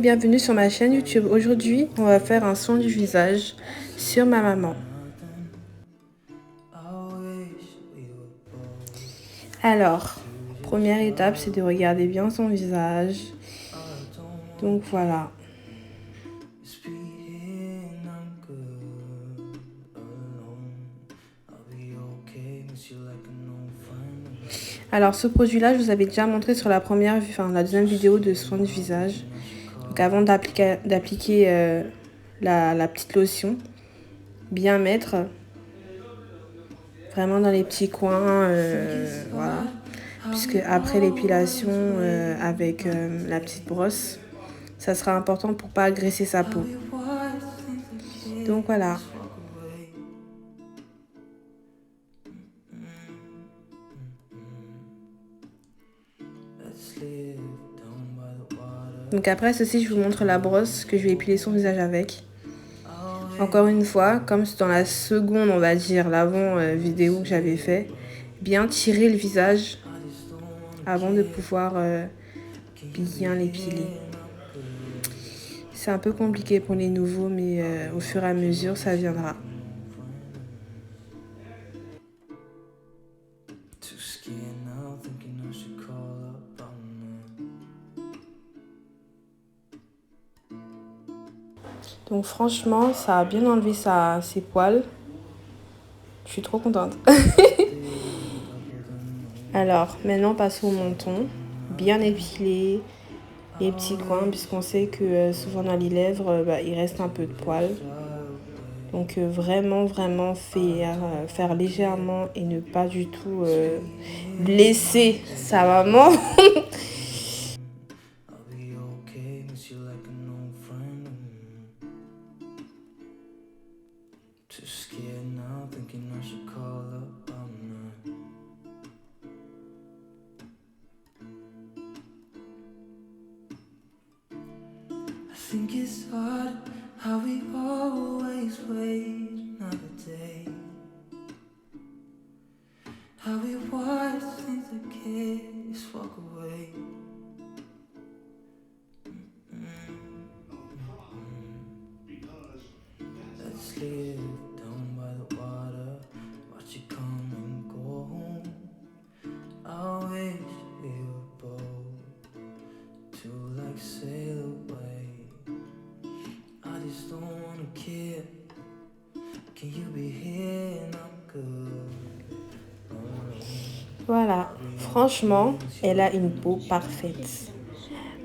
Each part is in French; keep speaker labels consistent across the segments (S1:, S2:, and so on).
S1: bienvenue sur ma chaîne YouTube. Aujourd'hui, on va faire un soin du visage sur ma maman. Alors, première étape, c'est de regarder bien son visage. Donc voilà. Alors ce produit-là, je vous avais déjà montré sur la deuxième vidéo de soin du visage. Donc avant d'appliquer la petite lotion, bien mettre vraiment dans les petits coins, voilà. Puisque après l'épilation avec la petite brosse, ça sera important pour pas agresser sa peau. Donc voilà. Donc après ceci, je vous montre la brosse que je vais épiler son visage avec. Encore une fois, comme dans la seconde, on va dire, l'avant vidéo que j'avais fait, bien tirer le visage avant de pouvoir bien l'épiler. C'est un peu compliqué pour les nouveaux, mais au fur et à mesure, ça viendra. Donc franchement, ça a bien enlevé ses poils. Je suis trop contente. Alors, maintenant, passons au menton. Bien épilé les petits coins, puisqu'on sait que souvent dans les lèvres, il reste un peu de poils. Donc vraiment faire légèrement et ne pas du tout blesser sa maman. Think it's hard how we always wait another day. How we watch things that kids walk away. Let's live down by the water, watch it come and go home. I wish we were both to like sail away. I just don't wanna care. Can you be here and I'm good? Voilà, franchement, elle a une peau parfaite.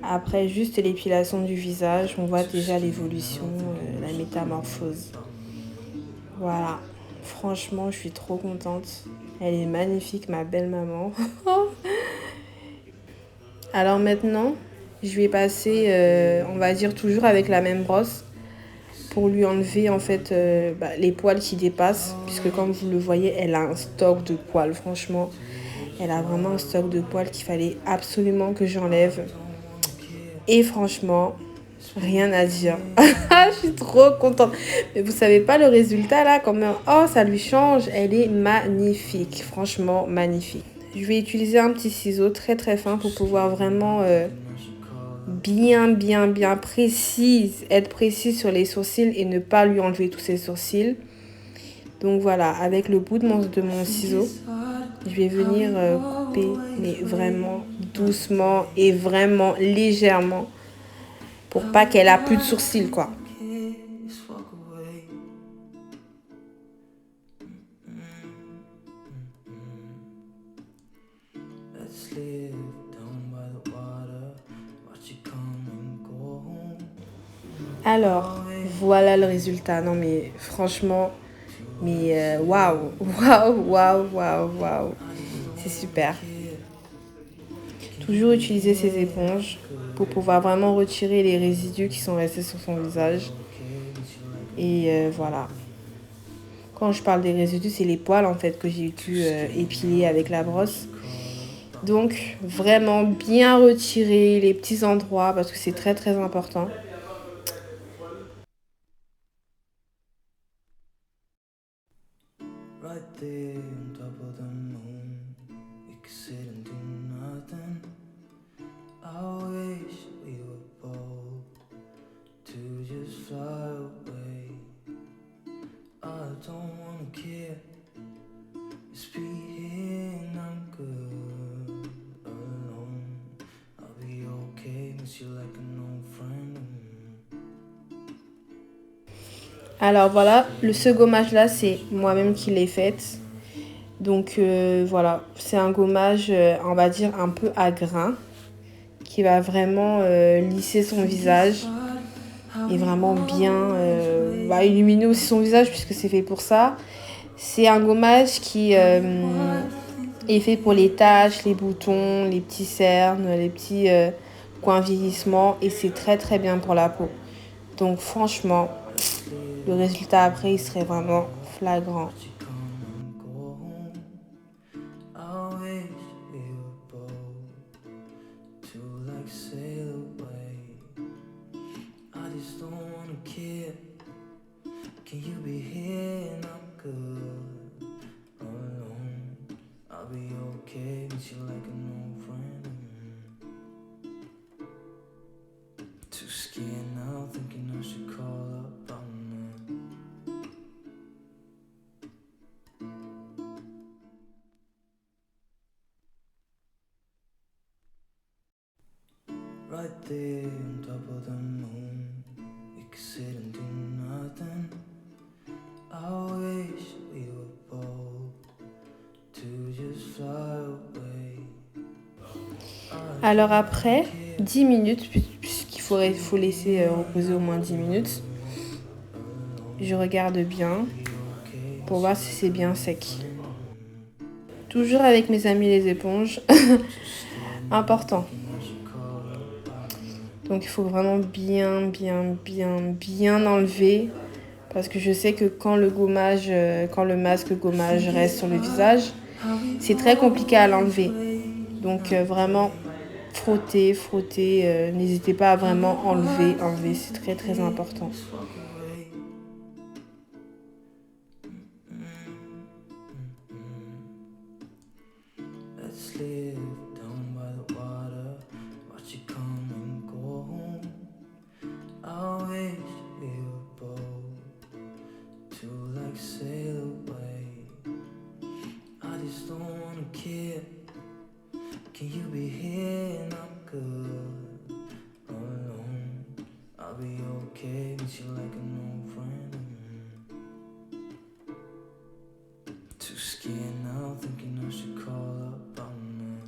S1: Après juste l'épilation du visage, on voit déjà l'évolution, la métamorphose. Voilà, franchement, je suis trop contente. Elle est magnifique, ma belle maman. Alors maintenant, je vais passer, on va dire toujours avec la même brosse, pour lui enlever en fait les poils qui dépassent. Puisque comme vous le voyez, elle a un stock de poils, franchement. Elle a vraiment un stock de poils qu'il fallait absolument que j'enlève. Et franchement, rien à dire. Je suis trop contente. Mais vous savez pas le résultat là, quand même. Oh, ça lui change. Elle est magnifique. Franchement, magnifique. Je vais utiliser un petit ciseau très très fin pour pouvoir vraiment bien précise. Être précise sur les sourcils et ne pas lui enlever tous ses sourcils. Donc voilà, avec le bout de mon ciseau, je vais venir couper, mais vraiment doucement et vraiment légèrement, pour pas qu'elle a plus de sourcils, quoi. Alors, voilà le résultat. Non mais franchement, mais waouh, waouh. C'est super. Toujours utiliser ses éponges pour pouvoir vraiment retirer les résidus qui sont restés sur son visage. Et voilà. Quand je parle des résidus, c'est les poils en fait que j'ai pu épiler avec la brosse. Donc vraiment bien retirer les petits endroits parce que c'est très très important. Right there on top of the moon, we could sit and do nothing. I wish we were bold Alors voilà, ce gommage là, c'est moi-même qui l'ai faite. Donc voilà, c'est un gommage, on va dire, un peu à grains, qui va vraiment lisser son visage et vraiment bien illuminer aussi son visage puisque c'est fait pour ça. C'est un gommage qui est fait pour les taches, les boutons, les petits cernes, les petits coins vieillissement et c'est très très bien pour la peau. Donc franchement, le résultat après, il serait vraiment flagrant.
S2: Right there on top of the moon, we could sit and do nothing. I wish we were bold to just fly away.
S1: Alors après 10 minutes, puisqu'il faut laisser reposer au moins 10 minutes, je regarde bien pour voir si c'est bien sec. Toujours avec mes amis les éponges, important. Donc il faut vraiment bien enlever parce que je sais que quand le masque gommage reste sur le visage, c'est très compliqué à l'enlever. Donc vraiment frotter, n'hésitez pas à vraiment enlever, c'est très très important.
S2: Can you be here and I'm good alone? I'll be okay, miss you like an old friend. Too scared now, thinking I should call up on her.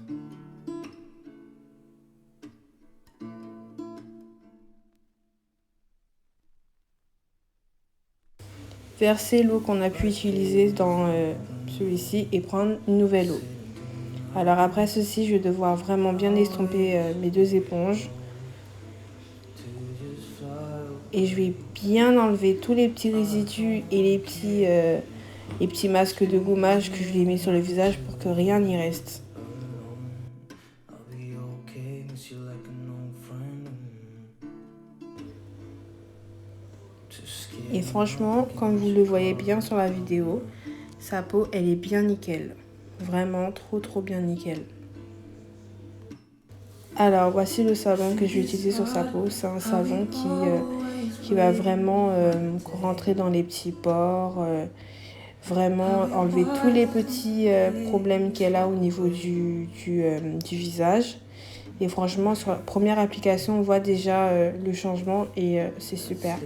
S1: Verser l'eau qu'on a pu utiliser dans celui-ci et prendre une nouvelle eau. Alors après ceci, je vais devoir vraiment bien estomper mes deux éponges. Et je vais bien enlever tous les petits résidus et les petits masques de gommage que je lui ai mis sur le visage pour que rien n'y reste. Et franchement, comme vous le voyez bien sur la vidéo, sa peau, elle est bien nickel. Vraiment trop bien nickel. Alors voici le savon que je vais utiliser sur sa peau. C'est un savon qui va vraiment rentrer dans les petits pores, vraiment enlever tous les petits problèmes qu'elle a au niveau du visage. Et franchement, sur la première application, on voit déjà le changement et c'est super.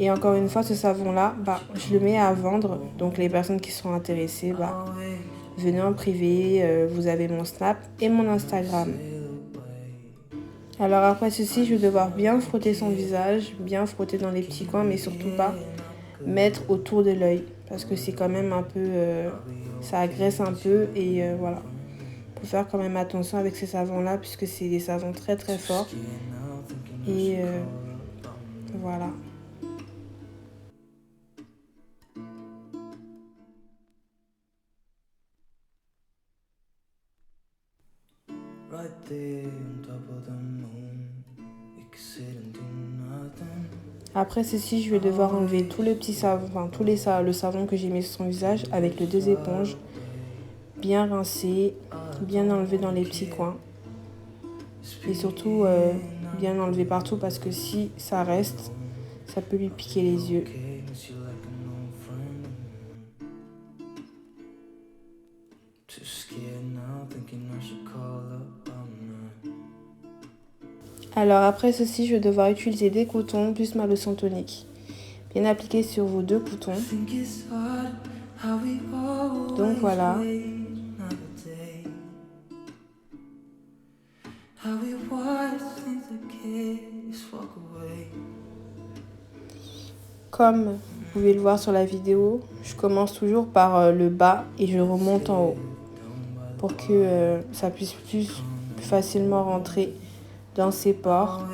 S1: Et encore une fois, ce savon-là, je le mets à vendre. Donc les personnes qui sont intéressées, venez en privé. Vous avez mon Snap et mon Instagram. Alors après ceci, je vais devoir bien frotter son visage, bien frotter dans les petits coins, mais surtout pas mettre autour de l'œil. Parce que c'est quand même un peu... ça agresse un peu et voilà. Il faut faire quand même attention avec ces savons-là puisque c'est des savons très très forts. Et voilà. Après ceci, je vais devoir enlever tout le petit savon, le savon que j'ai mis sur son visage avec les deux éponges. Bien rincer, bien enlever dans les petits coins. Et surtout, bien enlever partout parce que si ça reste, ça peut lui piquer les yeux. Alors après ceci, je vais devoir utiliser des cotons plus ma lotion tonique. Bien appliqué sur vos 2 boutons. Donc voilà. Comme vous pouvez le voir sur la vidéo, je commence toujours par le bas et je remonte en haut pour que ça puisse plus facilement rentrer dans ses pores.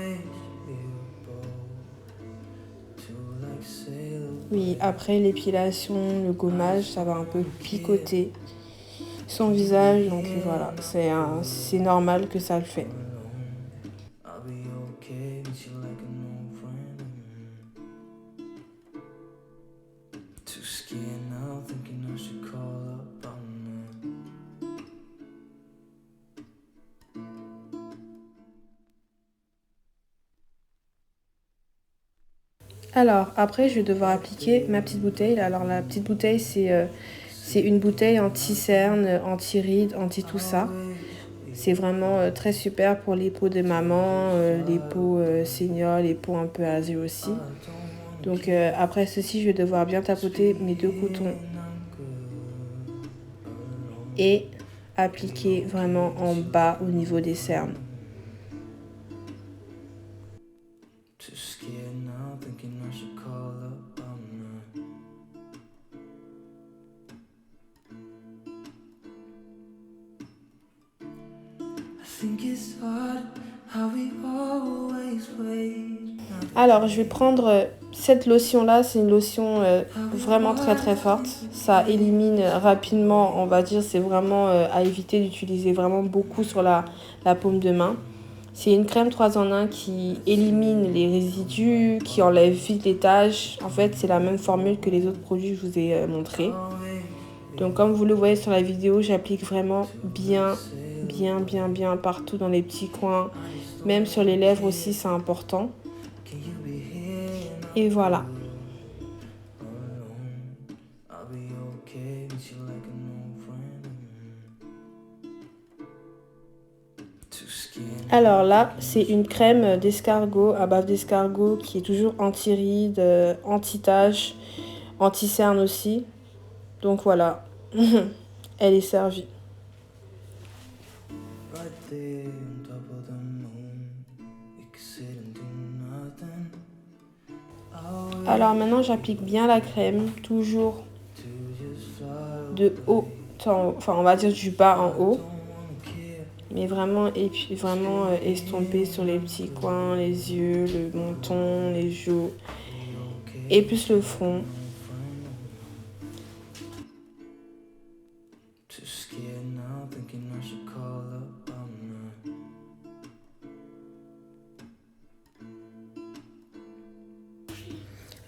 S1: Oui, après l'épilation, le gommage, ça va un peu picoter son visage, donc voilà, c'est normal que ça le fait. Alors, après, je vais devoir appliquer ma petite bouteille. Alors, la petite bouteille, c'est une bouteille anti-cerne, anti-rides, anti-tout ça. C'est vraiment très super pour les peaux de maman, les peaux seniors, les peaux un peu âgées aussi. Donc, après ceci, je vais devoir bien tapoter mes 2 cotons et appliquer vraiment en bas au niveau des cernes. Alors, je vais prendre cette lotion-là. C'est une lotion vraiment très très forte. Ça élimine rapidement, on va dire. C'est vraiment à éviter d'utiliser vraiment beaucoup sur la paume de main. C'est une crème 3 en 1 qui élimine les résidus, qui enlève vite les taches. En fait, c'est la même formule que les autres produits que je vous ai montrés. Donc, comme vous le voyez sur la vidéo, j'applique vraiment bien partout dans les petits coins. Même sur les lèvres aussi, c'est important. Et voilà. Alors là, c'est une crème d'escargot, à base d'escargot, qui est toujours anti-rides, anti-taches, anti-cerne aussi. Donc voilà, elle est servie. Alors maintenant, j'applique bien la crème, toujours de haut en haut, enfin on va dire du bas en haut. Mais vraiment, et puis vraiment estomper sur les petits coins, les yeux, le menton, les joues et plus le front.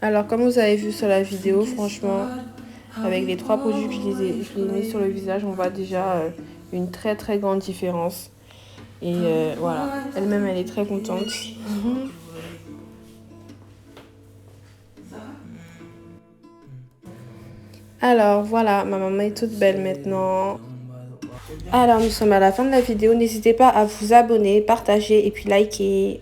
S1: Alors comme vous avez vu sur la vidéo, franchement, avec les 3 produits que je les ai mis sur le visage, on voit déjà une très très grande différence. Et voilà, elle-même elle est très contente. Alors voilà, ma maman est toute belle maintenant. Alors nous sommes à la fin de la vidéo, n'hésitez pas à vous abonner, partager et puis liker.